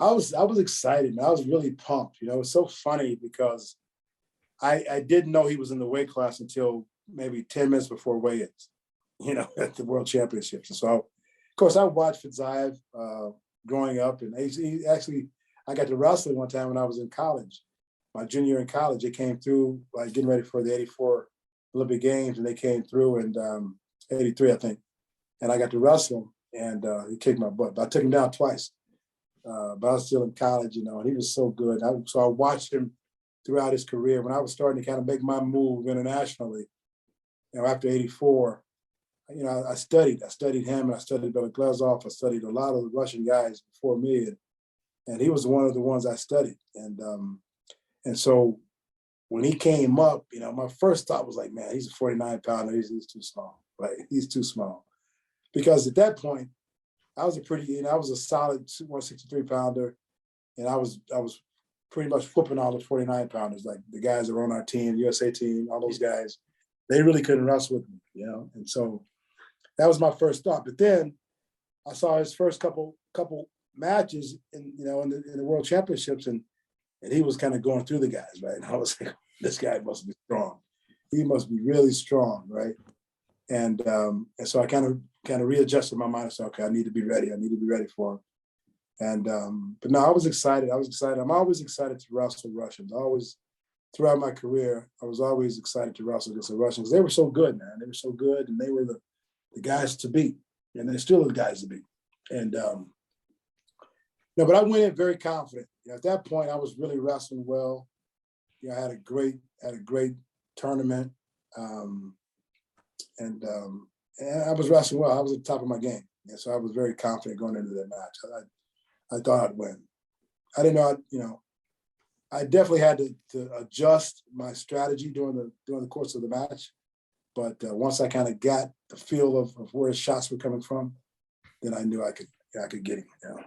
I was excited, man. I was really pumped. You know, it's so funny because I didn't know he was in the weight class until maybe 10 minutes before weigh-ins, you know, at the World Championships. And so, of course, I watched Fadzaev growing up, and he actually, I got to wrestle one time when I was in college, my junior year in college. They came through, like getting ready for the '84 Olympic Games, and they came through in '83, I think, and I got to wrestle him, and he kicked my butt. But I took him down twice, but I was still in college, you know, and he was so good. So I watched him throughout his career. When I was starting to kind of make my move internationally, you know, after '84, you know, I studied him, and I studied Beloglazov. I studied a lot of the Russian guys before me, and he was one of the ones I studied. And so when he came up, you know, my first thought was like, man, he's a 49 pounder. He's too small, right? He's too small. Because at that point, I was I was a solid 163 pounder, and I was pretty much whooping all the 49 pounders, like the guys that were on our team, USA team, all those guys. They really couldn't wrestle with me, you know. And so that was my first thought. But then I saw his first couple matches in the World Championships, and he was kind of going through the guys, right? And I was like, this guy must be strong. He must be really strong, right? And so I kind of readjusted my mind and said, okay, I need to be ready. I need to be ready for him. And but no, I was excited. I'm always excited to wrestle Russians. Throughout my career, I was always excited to wrestle against the Russians. They were so good, man. They were so good, and they were the guys to beat, and they're still the guys to beat. And no, but I went in very confident. You know, at that point, I was really wrestling well. You know, I had a great tournament, and I was wrestling well. I was at the top of my game, and so I was very confident going into that match. I thought I'd win. I didn't know, I definitely had to adjust my strategy during the course of the match. But once I kind of got the feel of where his shots were coming from, then I knew I could get him. You know?